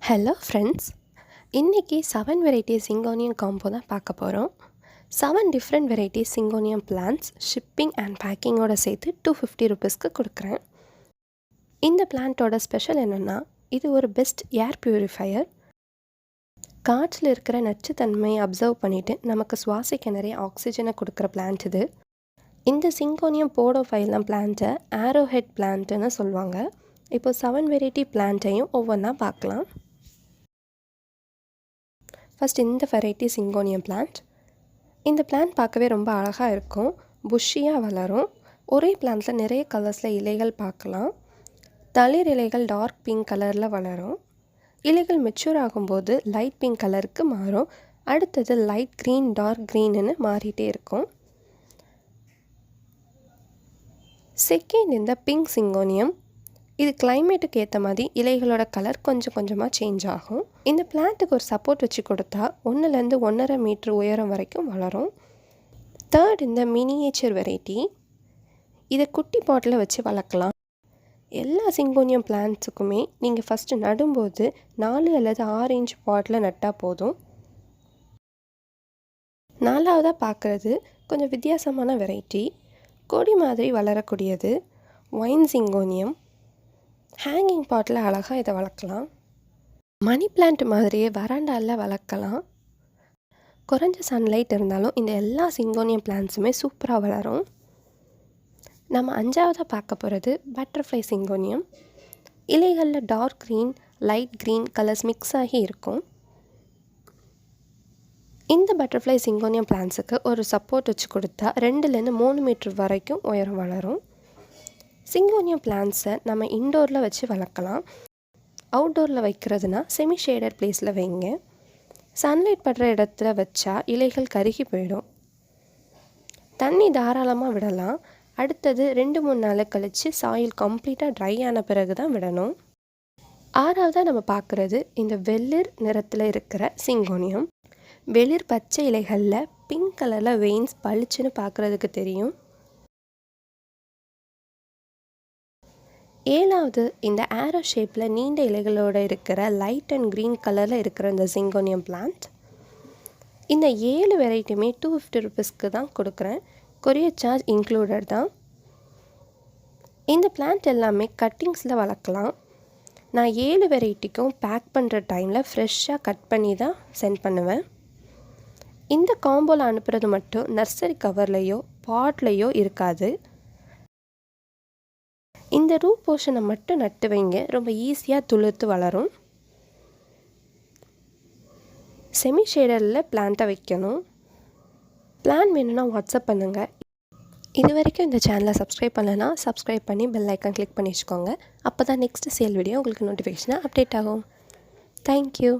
Hello friends, இன்றைக்கி 7 variety syngonium combo தான் பார்க்க போகிறோம். 7 different variety syngonium plants shipping and பேக்கிங்கோட சேர்த்து 250 ருபீஸ்க்கு கொடுக்குறேன். இந்த பிளான்ட்டோட ஸ்பெஷல் என்னென்னா, இது ஒரு பெஸ்ட் ஏர் ப்யூரிஃபையர். காற்றில் இருக்கிற நச்சுத்தன்மையை அப்சர்வ் பண்ணிவிட்டு நமக்கு சுவாசிக்க நிறைய ஆக்சிஜனை கொடுக்குற பிளான்ட் இது. இந்த சிங்கோனியம் போடோஃபைலம் பிளான்ட்டை ஆரோஹெட் பிளான்ட்டுன்னு சொல்லுவாங்க. இப்போ 7 வெரைட்டி பிளான்ட்டையும் ஒவ்வொன்றா பார்க்கலாம். ஃபஸ்ட் இந்த வெரைட்டி சிங்கோனியம் பிளான்ட். இந்த பிளான்ட் பார்க்கவே ரொம்ப அழகாக இருக்கும். புஷ்ஷியாக வளரும். ஒரே பிளான்ட்டில் நிறைய கலர்ஸில் இலைகள் பார்க்கலாம். தளிர் இலைகள் டார்க் பிங்க் கலரில் வளரும். இலைகள் மெச்சூர் ஆகும்போது லைட் பிங்க் கலருக்கு மாறும். அடுத்தது லைட் க்ரீன் டார்க் க்ரீன்னு மாறிட்டே இருக்கும். செகண்ட் இந்த பிங்க் சிங்கோனியம். இது கிளைமேட்டுக்கு ஏற்ற மாதிரி இலைகளோட கலர் கொஞ்சம் கொஞ்சமாக சேஞ்ச் ஆகும். இந்த பிளான்ட்டுக்கு ஒரு சப்போர்ட் வச்சு கொடுத்தா 1லேருந்து 1.5 மீட்டர் உயரம் வரைக்கும் வளரும். தேர்ட் இந்த மினியேச்சர் வெரைட்டி. இதை குட்டி பாட்டில் வச்சு வளர்க்கலாம். எல்லா சிங்கோனியம் பிளான்ட்ஸுக்குமே நீங்கள் ஃபஸ்ட்டு நடும்போது 4 அல்லது 6 இன்ச் பாட்டில் நட்டால் போதும். நாலாவதாக பார்க்குறது கொஞ்சம் வித்தியாசமான வெரைட்டி. கொடி மாதிரி வளரக்கூடியது ஒயின் சிங்கோனியம். ஹேங்கிங் பாட்டில் அழகாக இதை வளர்க்கலாம். மணி பிளான்ட் மாதிரியே வராண்டாவில் வளர்க்கலாம். குறைஞ்ச சன்லைட் இருந்தாலும் இந்த எல்லா சிங்கோனியம் பிளான்ட்ஸுமே சூப்பராக வளரும். நம்ம 5ஆவதாக பார்க்க போகிறது பட்டர்ஃப்ளை சிங்கோனியம். இலைகளில் dark green light green colours mix ஆகி இருக்கும். இந்த பட்டர்ஃப்ளை சிங்கோனியம் பிளான்ட்ஸுக்கு ஒரு சப்போர்ட் வச்சு கொடுத்தா 2லேருந்து 3 மீட்டர் வரைக்கும் உயரம் வளரும். சிங்கோனியம் பிளான்ட்ஸை நம்ம இன்டோரில் வச்சு வளர்க்கலாம். அவுட்டோரில் வைக்கிறதுனா செமி ஷேடட் பிளேஸில் வைங்க. சன்லைட் படுற இடத்துல வச்சா இலைகள் கருகி போயிடும். தண்ணி தாராளமாக விடலாம். அடுத்தது 2-3 நாள் கழித்து சாயில் கம்ப்ளீட்டாக ட்ரை ஆன பிறகு தான் விடணும். 6ஆவதாக நம்ம பார்க்குறது இந்த வெளிர் நிறத்தில் இருக்கிற சிங்கோனியம். வெளிர் பச்சை இலைகளில் பிங்க் கலரில் வெயின்ஸ் பளிச்சுன்னு பார்க்குறதுக்கு தெரியும். 7ஆவது இந்த ஆரோ ஷேப்பில் நீண்ட இலைகளோடு இருக்கிற லைட் அண்ட் க்ரீன் கலரில் இருக்கிற இந்த சிங்கோனியம் பிளான்ட். இந்த 7 வெரைட்டியுமே 250 ருபீஸ்க்கு தான் கொடுக்குறேன். கொரியர் சார்ஜ் இன்க்ளூடட் தான். இந்த பிளான்ட் எல்லாமே கட்டிங்ஸில் வளர்க்கலாம். நான் 7 வெரைட்டிக்கும் பேக் பண்ணுற டைமில் ஃப்ரெஷ்ஷாக கட் பண்ணி தான் சென்ட் பண்ணுவேன். இந்த காம்போவில் அனுப்புகிறது மட்டும் நர்சரி கவர்லேயோ பாட்லேயோ இருக்காது. இந்த ரூட் போர்ஷனை மட்டும் நட்டு வைங்க. ரொம்ப ஈஸியாக துளிர்த்து வளரும். செமி ஷேடரில் பிளான்ட்டை வைக்கணும். பிளான் வேணும்னா வாட்ஸ்அப் பண்ணுங்கள். இது வரைக்கும் இந்த சேனலை சப்ஸ்கிரைப் பண்ணலைன்னா சப்ஸ்கிரைப் பண்ணி பெல் ஐக்கான் கிளிக் பண்ணி வச்சுக்கோங்க. அப்போ தான் நெக்ஸ்ட்டு சேல் வீடியோ உங்களுக்கு நோட்டிஃபிகேஷனாக அப்டேட் ஆகும். தேங்க்யூ.